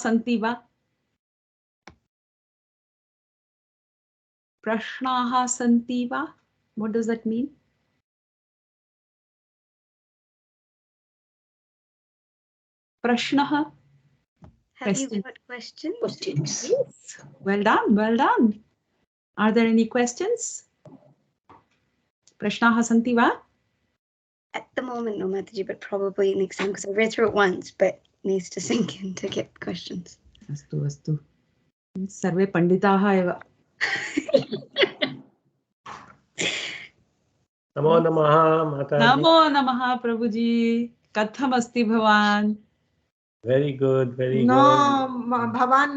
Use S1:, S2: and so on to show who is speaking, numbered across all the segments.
S1: santi va? Prashnaha santi va? What does that mean? Prashnaha.
S2: Have you got questions?
S1: Yes. Well done, well done. Are there any questions? Prashnaha santi va?
S2: At the moment, no, Mataji, but probably next time because I read through it once, but needs to sink in to get questions.
S1: Astu, astu. Sarve panditaha eva.
S3: Namo namaha, Mataji.
S1: Namo namaha, Prabhuji. Katham asti bhavan?
S3: Very good, very good.
S4: No, Bhavan.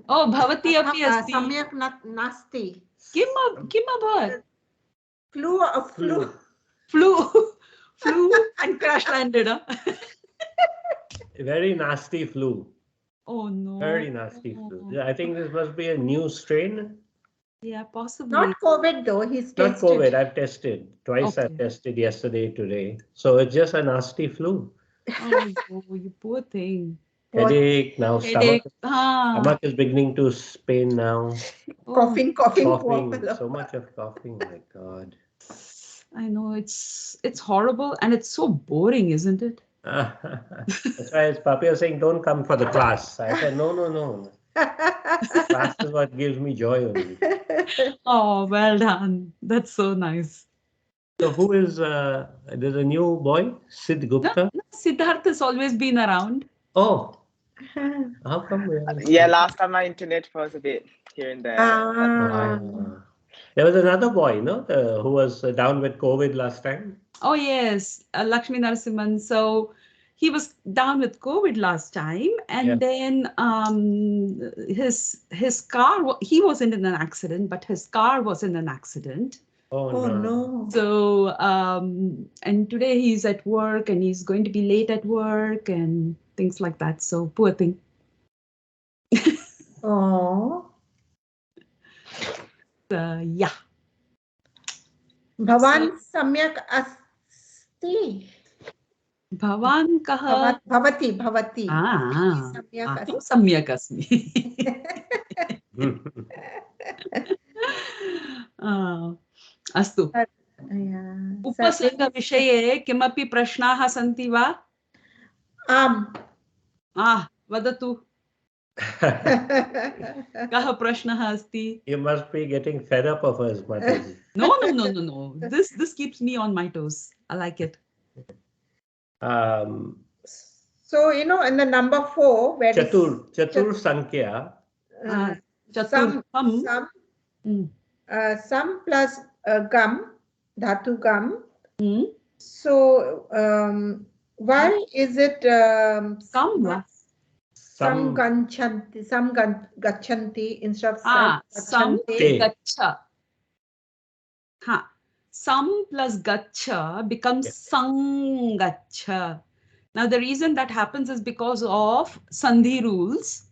S1: Oh, bhavati api asti.
S4: Samyak nasti.
S1: Kim abhat?
S4: Flu.
S1: Flew and crash landed. Huh?
S3: Very nasty flu.
S1: Oh no.
S3: Very nasty flu. I think this must be a new strain.
S1: Yeah, possibly.
S4: Not COVID though. He's
S3: Not
S4: tested.
S3: COVID. I've tested twice.
S1: Okay.
S3: I've tested yesterday, today. So it's just a nasty flu.
S1: Oh, you poor thing.
S3: Headache now.
S1: Headache.
S3: Stomach is beginning to pain now.
S4: Coughing.
S3: Coughing. So much of coughing. My God.
S1: I know it's horrible and it's so boring, isn't it?
S3: That's why Papi was saying, don't come for the class. I said, no. Class is what gives me joy only.
S1: Oh, well done. That's so nice.
S3: So who is, there's a new boy, Sid Gupta?
S1: No, Siddharth has always been around.
S3: Oh, how come we haven't
S5: Yeah,
S3: seen-
S5: last time my internet was a bit here and there.
S3: There was another boy, no, who was down with COVID last time.
S1: Oh, yes, Lakshmi Narasimhan. So he was down with COVID last time, and then his car, he wasn't in an accident, but his car was in an accident.
S3: Oh no.
S1: So, and today he's at work and he's going to be late at work and things like that. So poor thing.
S4: Oh.
S1: Yeah.
S4: Bhavan samyak asti.
S1: Bhavan kaha?
S4: Bhavati.
S1: Aham samyak asmi. Astu. उपसर्ग विषये किमपि प्रश्नाः सन्ति वा?
S4: आम्.
S1: वदतु. कः प्रश्नः अस्ति?
S3: You must be getting fed up of us, Mataji.
S1: No. This keeps me on my toes. I like it.
S4: So, in the number 4, where
S3: Chatur Sankhya.
S4: Sam plus gum, dhatu gum. So, why is it some gachanti instead of
S1: some
S4: gachanti?
S1: gacha. Some plus gacha becomes sangacha. Now the reason that happens is because of sandhi rules,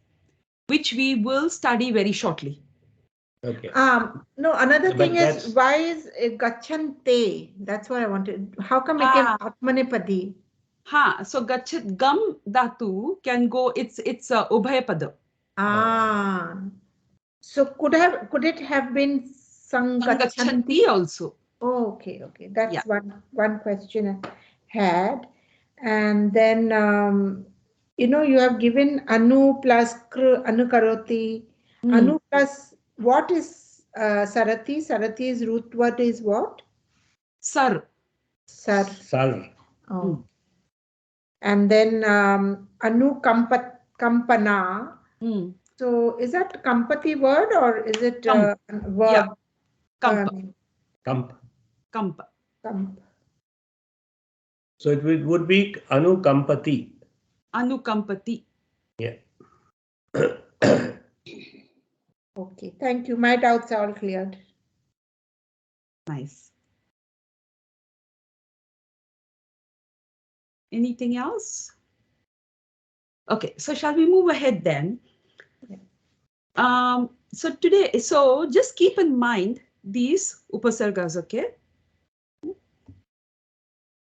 S1: which we will study very shortly.
S3: Okay.
S4: No, another thing is, why is gachante? That's what I wanted. How come it came atmanepadi?
S1: So gachat gum dhatu can go, it's ubhaya pada.
S4: So could it have been sangachanti
S1: also?
S4: Oh, okay. That's one question I had. And then you have given anu plus anu karoti. Anu plus what is sarati? Sarati's root word is what?
S1: Sar.
S4: Oh. And then anu kampana. So is that kampati word or is it verb?
S1: Kampa.
S3: So it would be anukampati.
S1: Anukampati.
S3: Yeah.
S4: Okay, thank you. My doubts are all cleared.
S1: Nice. Anything else? Okay, so shall we move ahead then? So just keep in mind these upasargas, okay?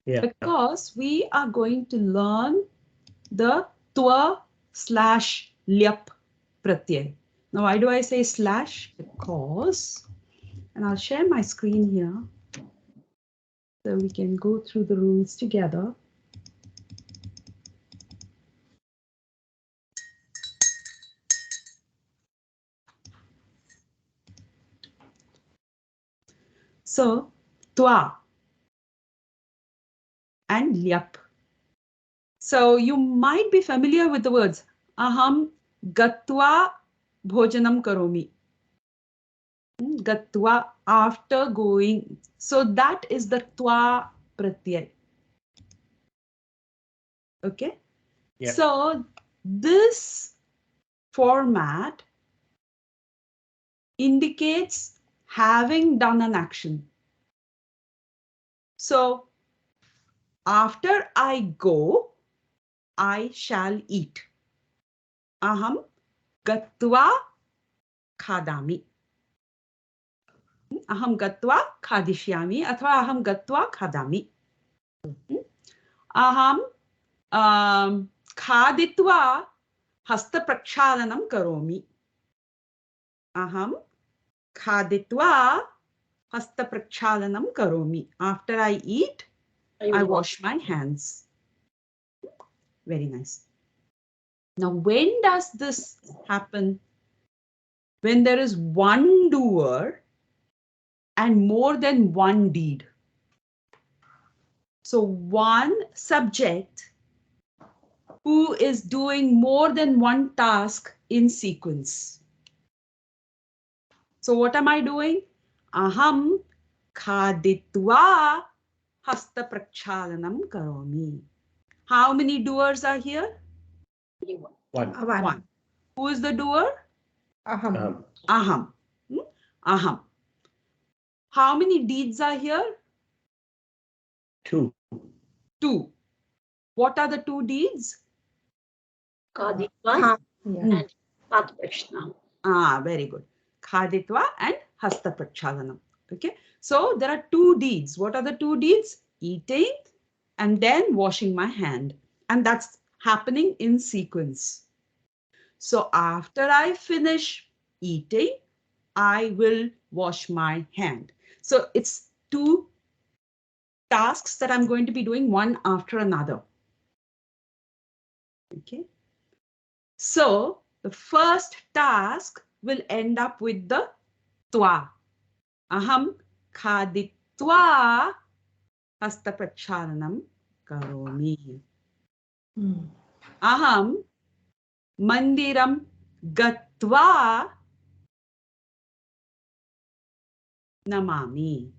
S3: Yeah.
S1: Because we are going to learn the twa / lyap pratyay. Now, why do I say slash? Because, and I'll share my screen here so we can go through the rules together. So, twa and lyap. So you might be familiar with the words aham gatva bhojanam karomi. Gatva, after going. So that is the twa pratyay. Okay. Yeah. So this format indicates having done an action. So after I go, I shall eat. Aham gatva khadami. Aham gatva khadishyami athva aham gatva khadami. Aham khaditva hasta prakshalanam karomi. Aham khaditva hasta prakshalanam karomi. After I eat, I wash my hands. Very nice. Now, when does this happen? When there is one doer and more than one deed. So one subject who is doing more than one task in sequence. So what am I doing? Aham khaditva hasta prakshalanam karomi. How many doers are here? One. Who is the doer?
S4: Aham.
S1: Aham. Aham. How many deeds are here?
S3: Two.
S1: What are the two deeds?
S6: Khaditva and Padprashna.
S1: Very good. Khaditva and hasta prakshalanam. Okay. So there are two deeds. What are the two deeds? Eating and then washing my hand. And that's happening in sequence. So after I finish eating, I will wash my hand. So it's two tasks that I'm going to be doing one after another. Okay. So the first task will end up with the twa. Aham khaditva hasta prakshalanam karomi. Aham mandiram gatva namami.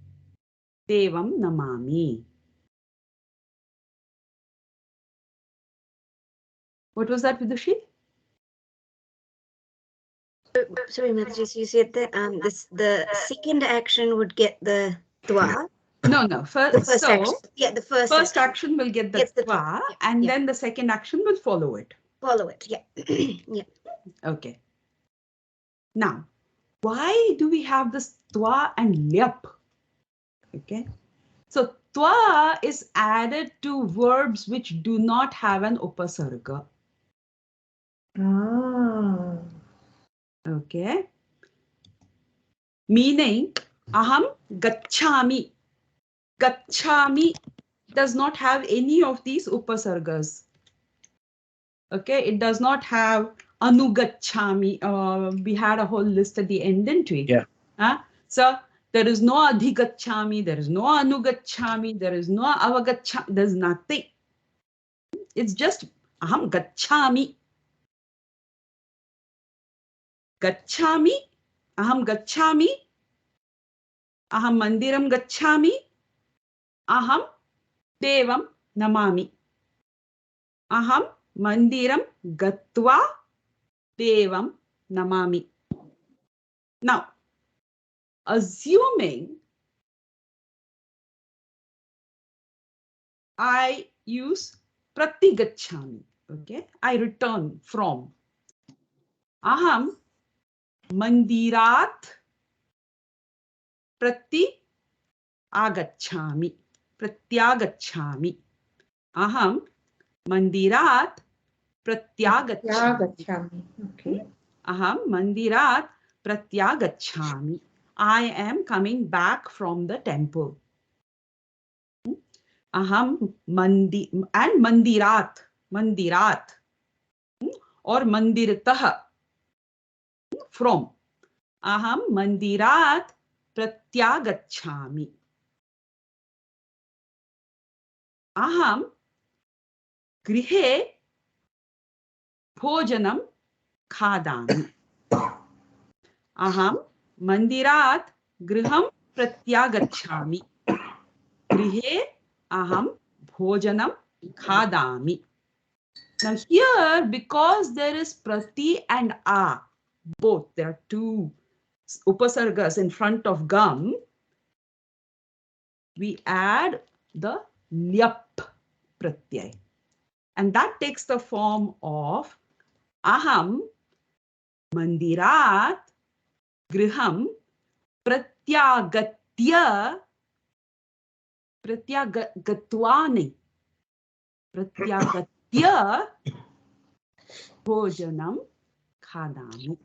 S1: Devam namami. What was that, Vidushi?
S2: Sorry, Mataji, so you said that the second action would get the twa.
S1: No. First
S2: action. Yeah, the
S1: first action will get the twa, and then the second action will follow it.
S2: Follow it, yeah. Yeah.
S1: Okay. Now, why do we have this twa and lyap? Okay. So twa is added to verbs which do not have an upasarga. Okay. Meaning, aham gacchami. Gacchami does not have any of these upasargas. Okay, it does not have anugacchami. We had a whole list at the end, didn't we? Yeah. So there is no adhigacchami, there is no anugacchami, there is no avagacchami, there's nothing. It's just aham gacchami. Gacchami, aham gacchami, aham mandiram gacchami, aham devam namami. Aham mandiram gatva devam namami. Now, assuming I use pratigacchami, okay, I return from. Aham mandirat pratyagacchami. Aham mandirat pratyagacchami.
S4: Okay.
S1: Aham mandirat pratyagacchami. I am coming back from the temple. Aham and mandirat or mandiratah from. Aham mandirat pratyagacchami. Aham grihe bhojanam khadami. Aham mandirat griham pratyagacchami. Grihe aham bhojanam khadami. Now here, because there is prati and a, both, there are two upasargas in front of gum, we add the lyap pratyay. And that takes the form of aham mandirat griham pratyagatya pratyagatvani pratyagatya bhojanam khadami.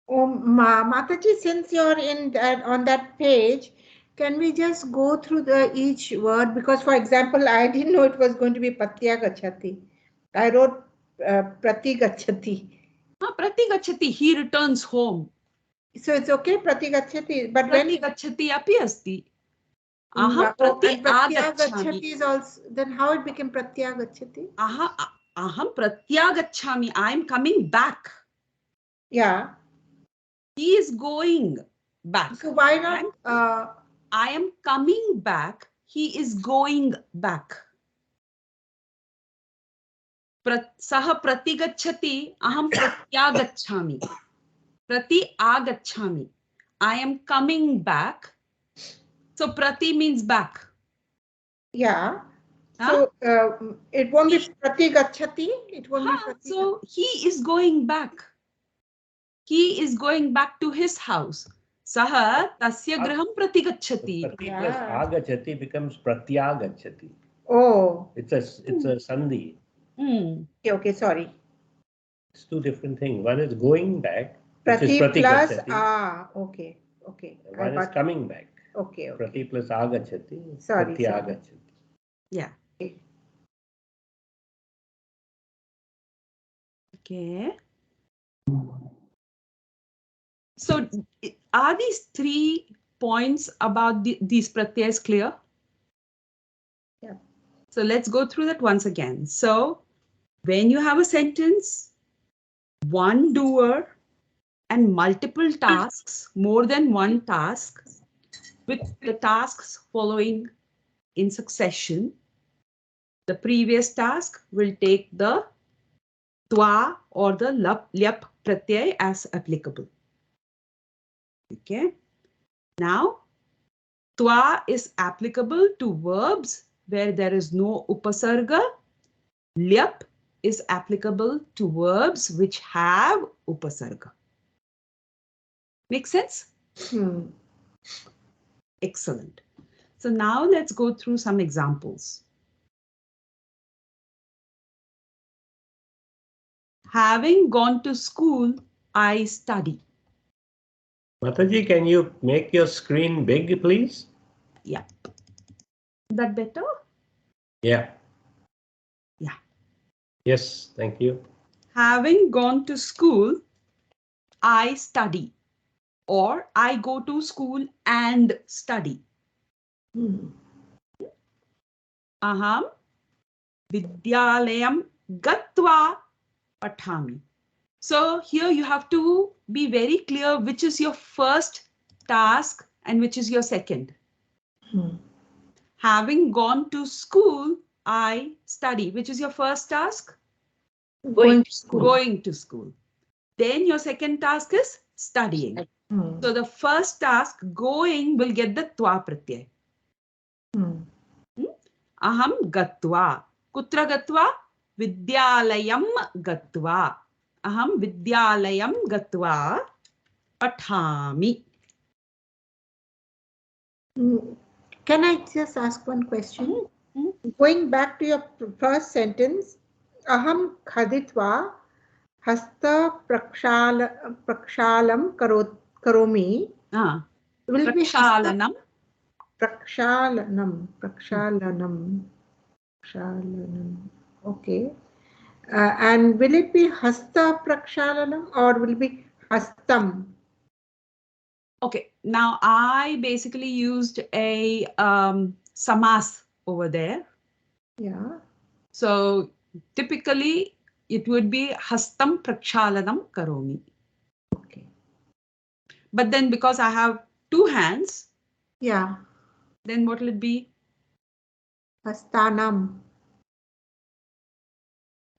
S4: Oh, Mataji, since you're in that, on that page, can we just go through each word? Because, for example, I didn't know it was going to be Patya Gachati. I wrote Prati Gachati.
S1: Prati gachati, he returns home.
S4: So it's okay, Prati Gachati. But
S1: Prati
S4: when
S1: gachati api asti. Aham prati
S4: and Pratya
S1: agacchami.
S4: Gachati is also, then how it became Pratya Gachati?
S1: Aham pratyagacchami. I am coming back.
S4: Yeah.
S1: He is going back.
S4: So why not?
S1: I am coming back. He is going back. Saha pratigacchati. Aham pratyagacchami. Prati agacchami. I am coming back. So prati means back.
S4: Yeah.
S1: Huh?
S4: So it won't be Prati Gachati. It won't be Prati.
S1: So he is going back. He is going back to his house. Saha tasya graham prati gacchati.
S3: Prati plus agachati becomes pratyagachati.
S4: Oh.
S3: It's a sandhi.
S4: Okay, sorry.
S3: It's two different things. One is going back, which
S4: Prati
S3: is prati
S4: plus
S3: gachati.
S4: okay.
S3: One is coming back.
S4: Okay.
S3: Prati plus agachati.
S4: Sorry.
S3: Pratyagachati.
S1: Yeah. Okay. So are these 3 points about these pratyas clear?
S4: Yeah.
S1: So let's go through that once again. So when you have a sentence, one doer and multiple tasks, more than one task, with the tasks following in succession, the previous task will take the tva or the lyap pratyay as applicable. Okay. Now, tva is applicable to verbs where there is no upasarga. Lyap is applicable to verbs which have upasarga. Make sense? Excellent. So now let's go through some examples. Having gone to school, I study.
S3: Mataji, can you make your screen big, please?
S1: Yeah. That better?
S3: Yeah.
S1: Yeah.
S3: Yes, thank you.
S1: Having gone to school, I study. Or I go to school and study. Aham vidyalayam gatva pathami. So here you have to be very clear which is your first task and which is your second. Having gone to school, I study. Which is your first task?
S6: Going to school.
S1: Going to school. Then your second task is studying. So the first task, going, will get the tva pratyay. Aham gatva. Kutra gatva? Vidyalayam gatva. Aham vidyalayam gatva pathami.
S4: Can I just ask one question? Going back to your first sentence, aham khaditva hasta prakshalam karomi. Will be
S1: Prakshalanam.
S4: Prakshalanam. Okay. And will it be hasta prakshalanam or will it be hastam?
S1: Okay, now I basically used a samas over there.
S4: Yeah.
S1: So typically it would be hastam prakshalanam karomi.
S4: Okay.
S1: But then because I have two hands,
S4: Yeah.
S1: then what will it be?
S4: Hastanam.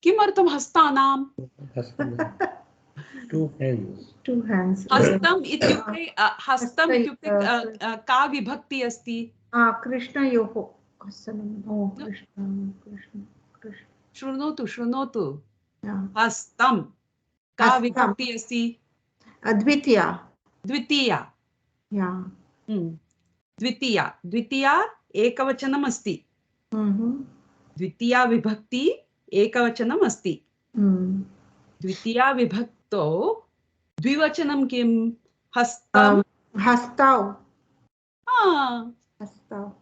S1: Kimartham hastanam?
S3: Two hands.
S4: Two hands.
S1: Hastam ityukte hastam ityukte ka vibhakti asti.
S4: Krishna yoho. Hastanam. Oh, Krishna.
S1: Shrunotu.
S4: Yeah.
S1: Hastam. Ka vibhakti asti.
S4: Advitiya.
S1: Dvitiya.
S4: Yeah.
S1: Dvitiya ekavachanam asti. Dvitiya vibhakti ekavachanam asti. Dvitiya vibhakto dvivachanam kim? Hastam.
S4: Hastav.
S1: Hastav.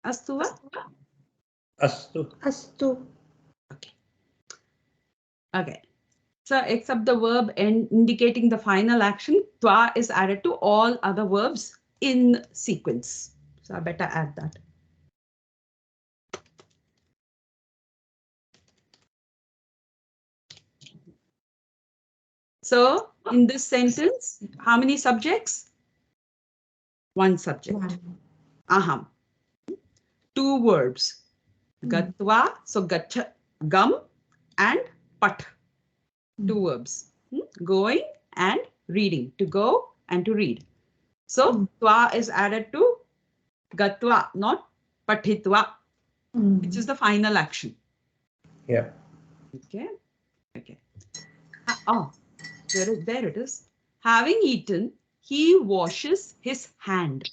S1: Astu va?
S3: Astu.
S1: Okay. So except the verb indicating the final action, tva is added to all other verbs in sequence. So I better add that. So in this sentence, how many subjects? One subject. Aham. Two verbs. Gatva, so gacha, gam and pat. Two verbs. Going and reading. To go and to read. So tva is added to gatva, not pathitva, which is the final action.
S3: Yeah.
S1: Okay. There it is. Having eaten, he washes his hand.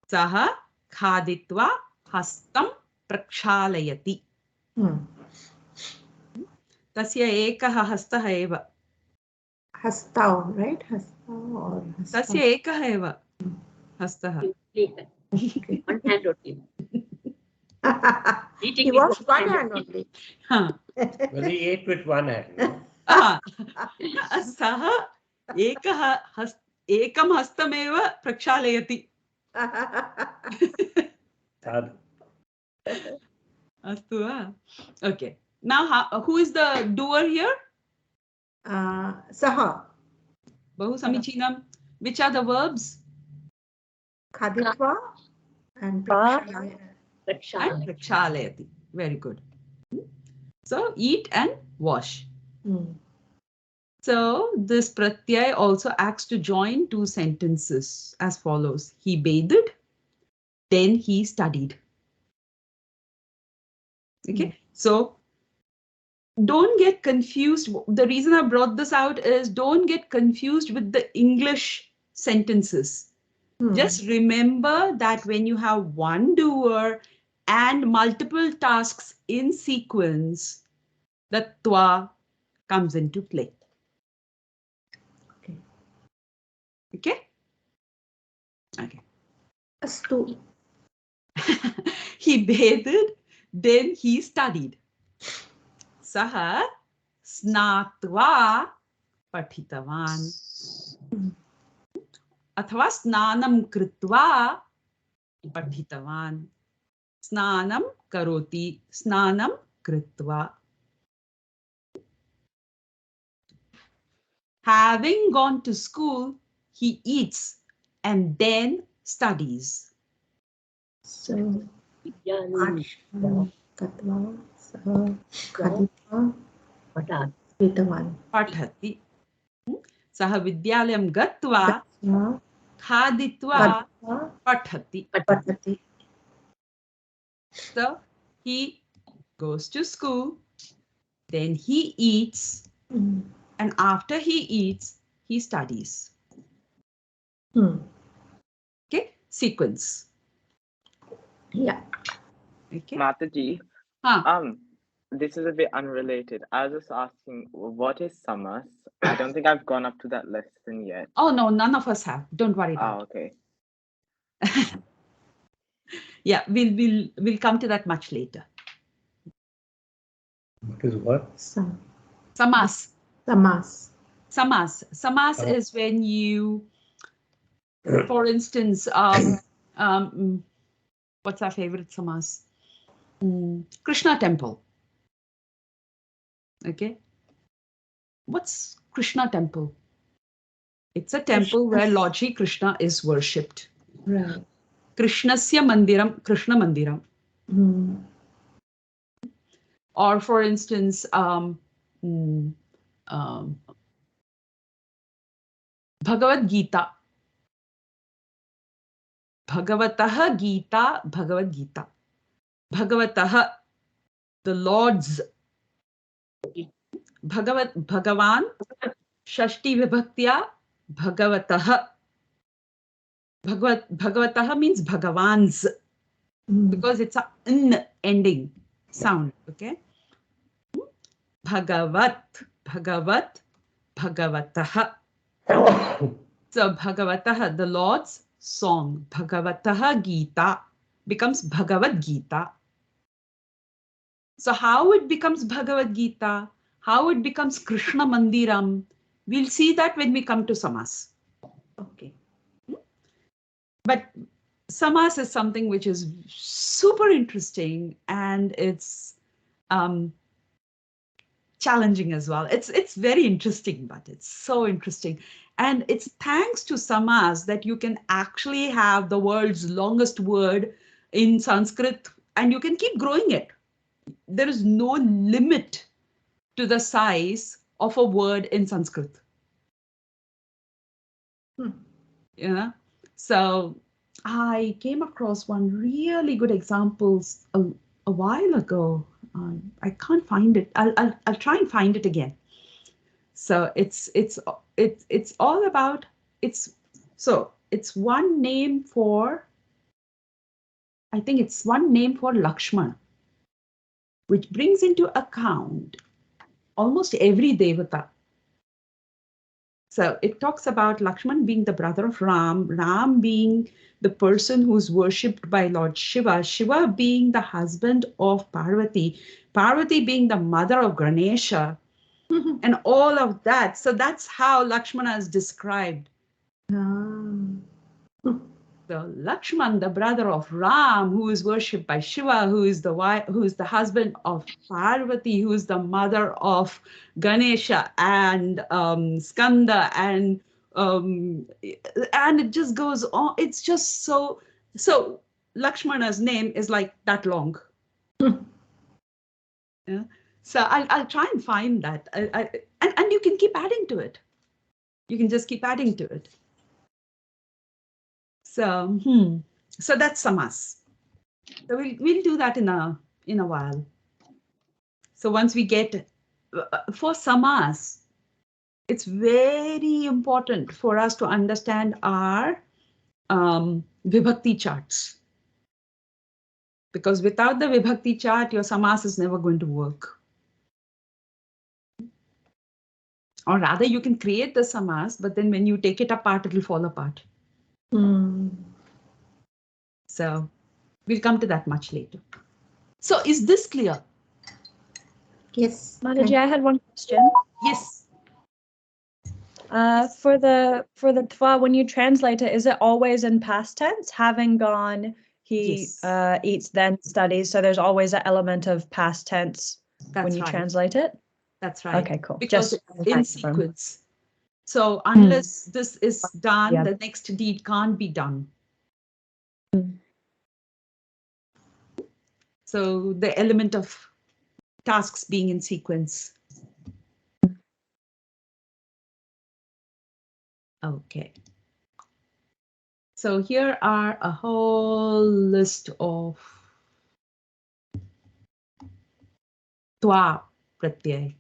S1: Saha khaditva hastam prakshalayati. Tasya ekah hastah eva.
S4: Hastav, right? Hastav or hastav.
S1: Tasya ekah eva hastah.
S6: One hand only.
S4: He washed one hand only.
S3: Well, he ate with one hand.
S1: Saha ekah ekam hastameva prakshalayati. Astu. Okay. Now, who is the doer here?
S4: Saha.
S1: Bahu samichinam. Which are the verbs?
S4: Khaditva and
S1: prakshalayati. Very good. So eat and wash. So this pratyaya also acts to join two sentences as follows. He bathed, then he studied. Okay. So don't get confused. The reason I brought this out is don't get confused with the English sentences. Just remember that when you have one doer and multiple tasks in sequence, the tva comes into play. Okay?
S4: Astu.
S1: He bathed, then he studied. Saha snatva pathitavan. Athava snanam kritva pathitavan. Snanam karoti. Snanam kritva. Having gone to school, he eats and then studies.
S4: So, Katva, Khaditva,
S1: Pathati. Saha vidyalayam gatva khaditva pathati. So he goes to school, then he eats, and after he eats, he studies. Okay, sequence.
S4: Yeah.
S1: Okay.
S5: Mataji, this is a bit unrelated. I was just asking, what is samas? I don't think I've gone up to that lesson yet.
S1: Oh no, none of us have. Don't worry about
S5: okay.
S1: it. Yeah, we'll come to that much later.
S3: What is what?
S1: Samas.
S4: Samas.
S1: Samas. Samas is when you, for instance, what's our favorite samas? Krishna temple. Okay. What's Krishna temple? It's a temple where Lord Shri Krishna is worshipped.
S4: Right.
S1: Krishnasya mandiram, Krishna mandiram. Or for instance, Bhagavad Gita. Bhagavataha Gita, Bhagavad Gita. Bhagavataha, the Lord's. Bhagavan, Shashti Vibhaktya, Bhagavataha. Bhagavataha means Bhagavan's, because it's a n ending sound. Okay. Bhagavat, Bhagavat, Bhagavataha. So Bhagavataha, the Lord's song. Bhagavataha Gita becomes Bhagavad Gita. So how it becomes Bhagavad Gita, how it becomes Krishna Mandiram, we'll see that when we come to Samas. Okay. But Samas is something which is super interesting, and it's challenging as well. It's very interesting, but it's so interesting. And it's thanks to Samas that you can actually have the world's longest word in Sanskrit, and you can keep growing it. There is no limit to the size of a word in Sanskrit. Yeah. So I came across one really good example a while ago. I can't find it. I'll try and find it again. So it's all about it's one name for, I think it's one name for Lakshman, which brings into account almost every devata. So it talks about Lakshman being the brother of Ram, Ram being the person who's worshipped by Lord Shiva, Shiva being the husband of Parvati, Parvati being the mother of Ganesha, and all of that. So that's how Lakshmana is described. So Lakshman, the brother of Ram, who is worshipped by Shiva, who is the husband of Parvati, who is the mother of Ganesha and Skanda, and it just goes on. It's just so Lakshmana's name is like that long. Yeah. So I'll try and find that. And you can keep adding to it. You can just keep adding to it. So so that's Samas. So we'll do that in a while. So once we get for Samas, it's very important for us to understand our Vibhakti charts. Because without the Vibhakti chart, your Samas is never going to work. Or rather, you can create the Samas, but then when you take it apart, it'll fall apart. So we'll come to that much later. So is this clear?
S4: Yes.
S7: Mataji, I had one question.
S1: Yes.
S7: For the tva, when you translate it, is it always in past tense? Having gone, he
S1: Yes.
S7: eats, then studies. So there's always an element of past tense when you translate it.
S1: That's right.
S7: Okay, cool.
S1: Because
S7: Just
S1: it's in sequence. So unless this is done, the next deed can't be done. So the element of tasks being in sequence. Okay. So here are a whole list of tva pratyaya.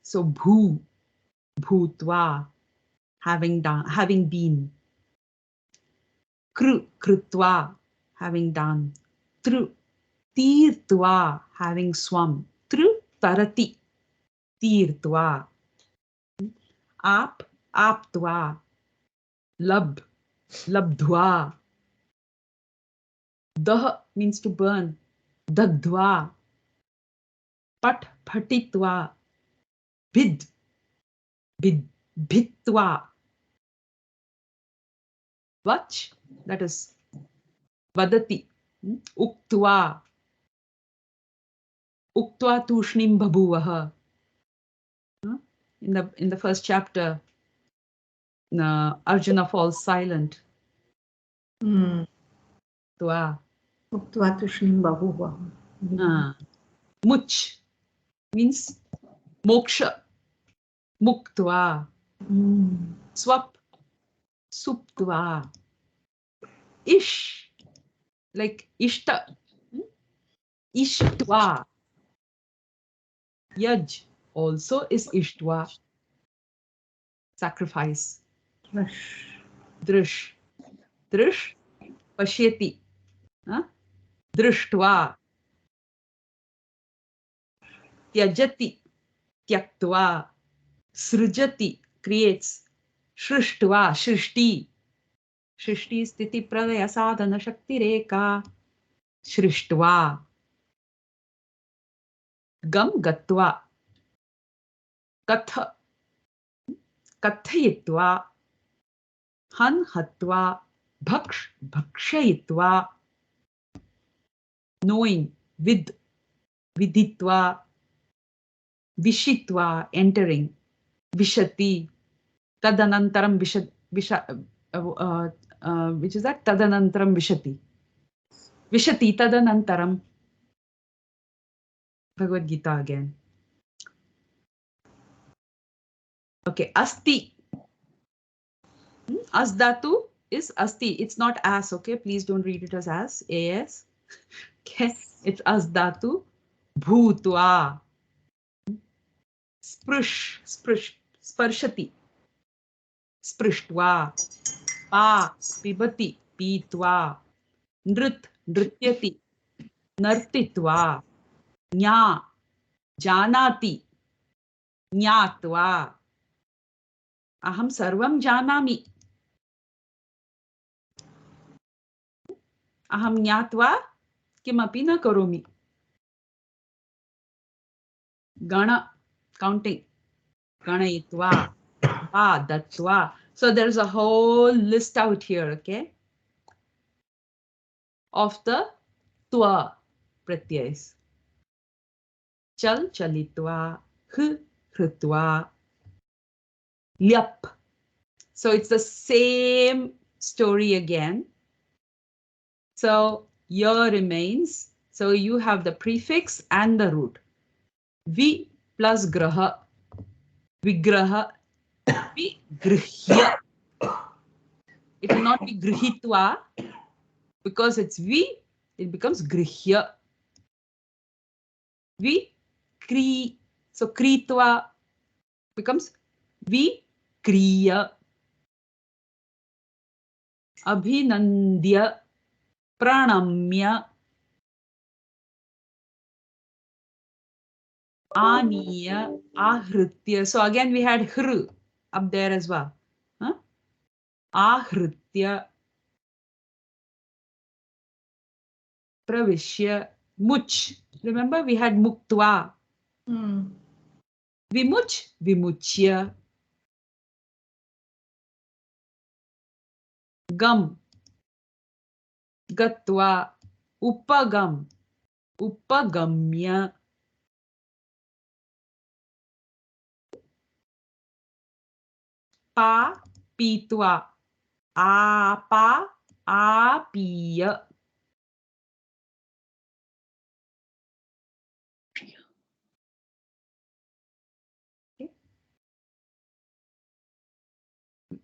S1: So bhu, bhutva, having done, having been. Kru, krutva, having done. Tru, tirtva, having swum. Tru, tarati, tirtva. Ap, aptva. Lab, labdhva. Dah means to burn. Dagdva. Pat, phatitva. Bid, bhitva. Vach, that is vadati. Uktva. Uktva tushnim babhuvaha. In the first chapter, Arjuna falls silent. Tva.
S4: Uktva tushnim babhuvaha.
S1: Much means moksha. Muktva. Swap. Suptva. Ish. Like ishta. Ishtva. Yaj also is ishtva. Sacrifice. Drish. Drish. Pashyati. Drishtva. Tyajati. Tyaktva. Srijati. Creates. Srishtva. Shrishti. Shrishti sthiti pradaya sadhana shakti reka. Srishtva. Gam gatva. Katha. Kathayitva. Han hatva. Bhaksh. Bhakshayitva. Knowing. With. Viditva. Vishitva. Entering. Vishati. Tadanantaram which is that? Tadanantaram vishati. Vishati tadanantaram. Bhagavad Gita again. Okay, asti. As dhatu is asti. It's not as, okay? Please don't read it as as. Okay, it's as dhatu. Bhutva. Sparshati. Sprishtva. Pa, pibati, pitva. Nrityati. Nartitva. Nya, janati. Nyatva. Aham sarvam janami. Aham nyatva kimapi na karomi. Gana, counting. Ganayitva. Va, dattva. So there's a whole list out here, okay? Of the tva pratyayas. Chal, chalitva. Hrutva. Lyap. So it's the same story again. So ya remains. So you have the prefix and the root. Vi plus graha. Vigraha. Vigrihya. It will not be grihitva. Because it's vi, it becomes grihya. Vi kri. So kritva becomes vi kriya. Abhinandya. Pranamya. Aniya. Ahritya. So again we had hr up there as well. Ahritya. Pravishya. Much. Remember we had muktva. Vimuch. Vimuchya. Gam. Gatva. Upagam. Upagamya. Pa. Pitva. Apa. Apiya.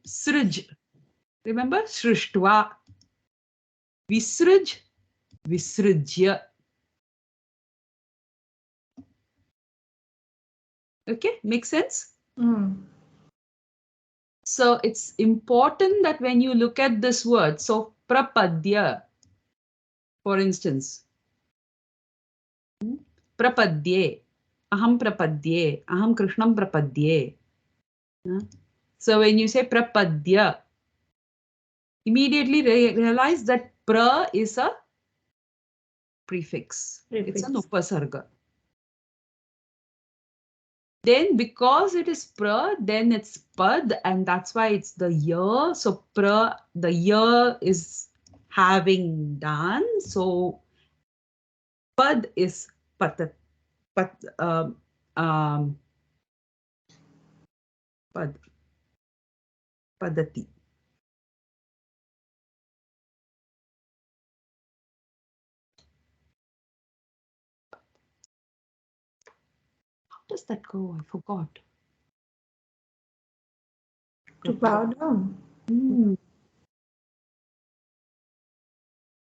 S1: Srij. Remember? Srishtva. Visrij. Visrijya. Okay, makes sense?
S4: Mm.
S1: So it's important that when you look at this word, so prapadya, for instance, prapadye, aham krishnam prapadye. So when you say prapadya, immediately realize that pra is a prefix. It's an upasarga. Then because it is pra, then it's pad, and that's why it's the year. So pra, the year is having done. So pad is patat, pat, pad, padati. How does that go? I forgot.
S4: To bow down.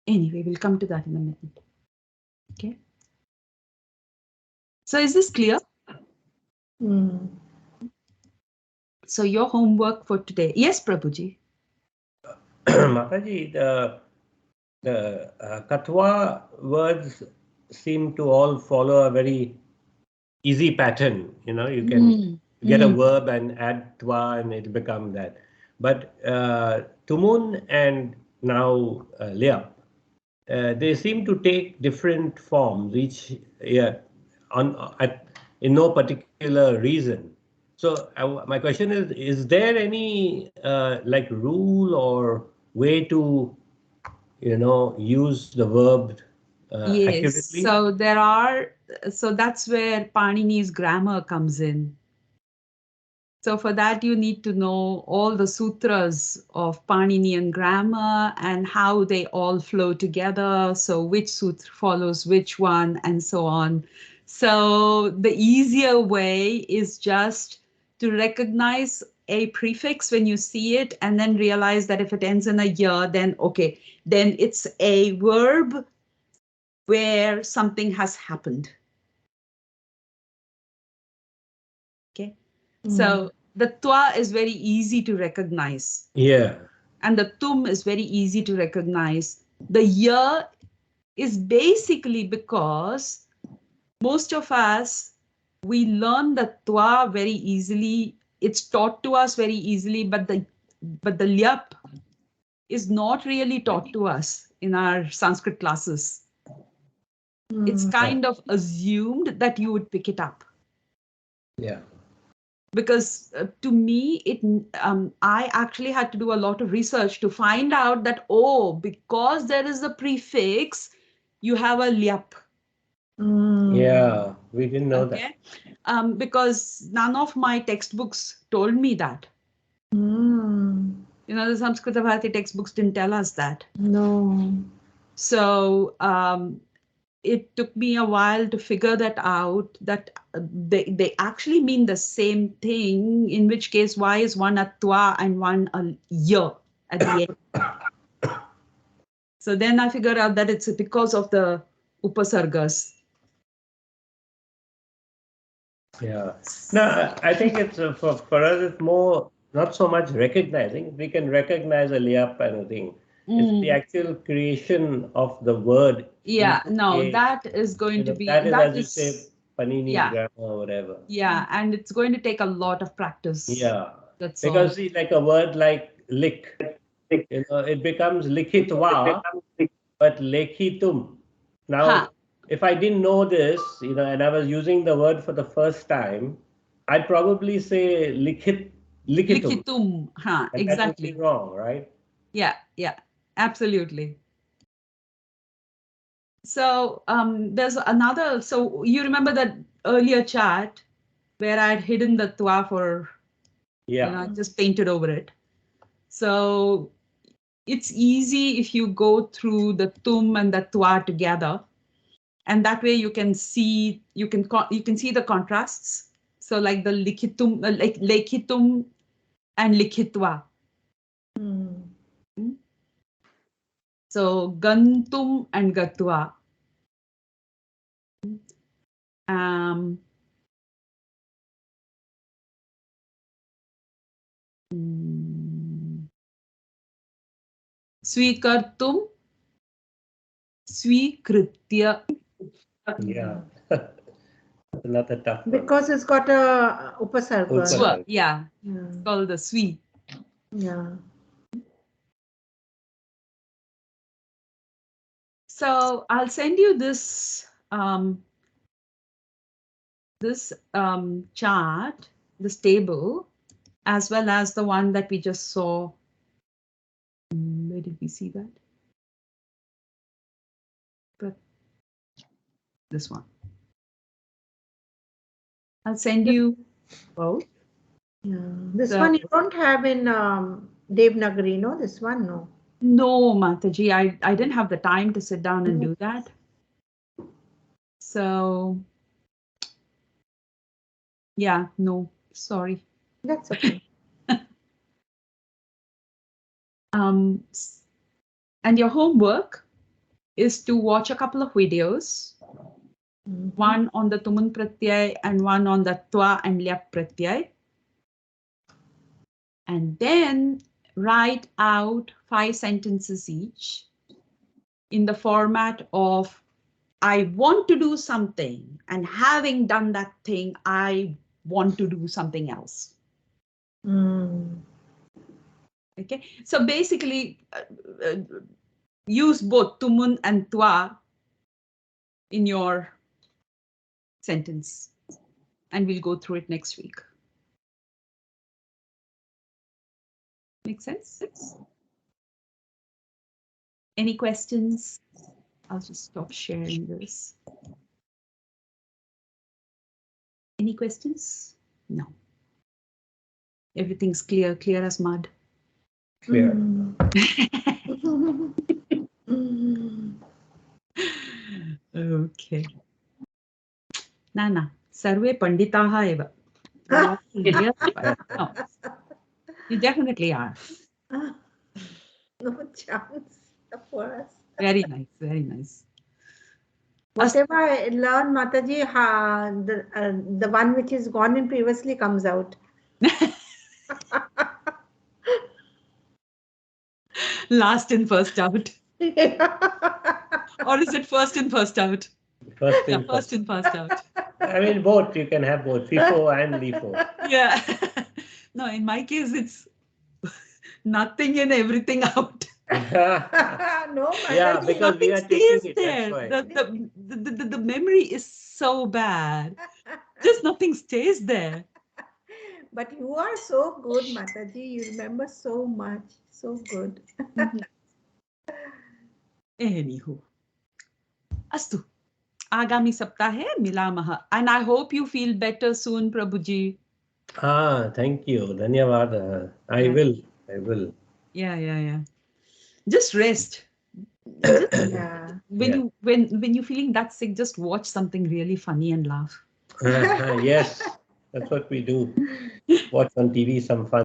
S1: Anyway, we'll come to that in a minute. Okay. So is this clear?
S4: Mm.
S1: So your homework for today. Yes, Prabhuji.
S3: Mataji, the ktvā words seem to all follow a very easy pattern. You know, you can get a verb and add tva and it'll become that. But tumun and now lyap, they seem to take different forms each in no particular reason. So my question is there any like rule or way to, you know, use the verb
S1: Yes.
S3: accurately?
S1: So there are, so that's where Panini's grammar comes in. So for that, you need to know all the sutras of Paninian grammar and how they all flow together. So which sutra follows which one and so on. So the easier way is just to recognize a prefix when you see it and then realize that if it ends in a ya, then okay, then it's a verb where something has happened. Okay. So the twa is very easy to recognize.
S3: Yeah.
S1: And the tum is very easy to recognize. The ya is basically because most of us, we learn the twa very easily. It's taught to us very easily, but the lyap is not really taught to us in our Sanskrit classes. It's kind of assumed that you would pick it up.
S3: Yeah.
S1: Because to me, I actually had to do a lot of research to find out that, oh, because there is a prefix, you have a lyap.
S3: Yeah, we didn't know that.
S1: Because none of my textbooks told me that. You know, the Samskrita Bharati textbooks didn't tell us that.
S4: No.
S1: So it took me a while to figure that out, that they actually mean the same thing, in which case, why is one a twa and one a ya at the end? So then I figured out that it's because of the upasargas.
S3: Yeah. No, I think it's for us, it's more not so much recognizing. We can recognize a lyap and a thing. It's the actual creation of the word.
S1: Yeah, no, that is going to be,
S3: that is,
S1: that
S3: as you say, Panini's grammar or whatever.
S1: Yeah, and it's going to take a lot of practice.
S3: Yeah.
S1: That's
S3: because
S1: all.
S3: see, like a word like lik, you know, it becomes likhitva, but lekhitum. Now, if I didn't know this, you know, and I was using the word for the first time, I'd probably say likhitum.
S1: Likhitum,
S3: And
S1: exactly.
S3: that would be wrong, right?
S1: Yeah, absolutely. So there's another, so you remember that earlier chat where I had hidden the twa for, you know, I just painted over it. So it's easy if you go through the tum and the twa together, and that way you can see, you can see the contrasts. So like the likhitum, like lekhitum and likhitva. So gantum and gatva. Swikartum, Swikritya.
S3: Yeah. Another tough one.
S4: Because it's got a upasarga.
S3: Upasarga.
S1: Yeah,
S4: Yeah.
S1: it's called the Swi.
S4: Yeah.
S1: So I'll send you this chart, this table, as well as the one that we just saw. Where did we see that? But this one. I'll send you both.
S4: Yeah. This
S1: So-
S4: one you don't have in Devnagari, no? This one, no.
S1: No, Mataji, I didn't have the time to sit down and do that. So, yeah, no, sorry.
S4: That's okay.
S1: And your homework is to watch a couple of videos, one on the Tumun Pratyay and one on the Twa and Lyap Pratyay. And then write out 5 sentences each in the format of, I want to do something, and having done that thing, I want to do something else. Okay, so basically use both Tumun and Twa in your sentence, and we'll go through it next week. Make sense? Any questions? I'll just stop sharing this. Any questions? No. Everything's clear as mud.
S3: Clear.
S1: Okay. Nana, sarve panditaha eva. No, you definitely are.
S4: No chance for us.
S1: Very nice, very nice.
S4: Whatever I learn, Mataji, the one which is gone in previously comes out.
S1: Last in, first out. Or is it first in, first out?
S3: First
S1: Yeah,
S3: in,
S1: first in, first out.
S3: I mean, both. You can have both, FIFO and LIFO.
S1: Yeah. No, in my case, it's nothing and everything out.
S4: No,
S3: Yeah,
S4: Mataji.
S3: because we are
S1: Nothing
S3: taking
S1: stays
S3: it. That's
S1: there.
S3: why.
S1: The memory is so bad. Just nothing stays there.
S4: But you are so good, Mataji. You remember so much. So good.
S1: Anywho. Astu. Agami saptahe milamaha. And I hope you feel better soon, Prabhuji.
S3: Thank you. Dhanyavad. I will.
S1: Yeah. Just rest.
S4: Yeah.
S1: When you're feeling that sick, just watch something really funny and laugh.
S3: Yes, that's what we do. Watch on TV some fun.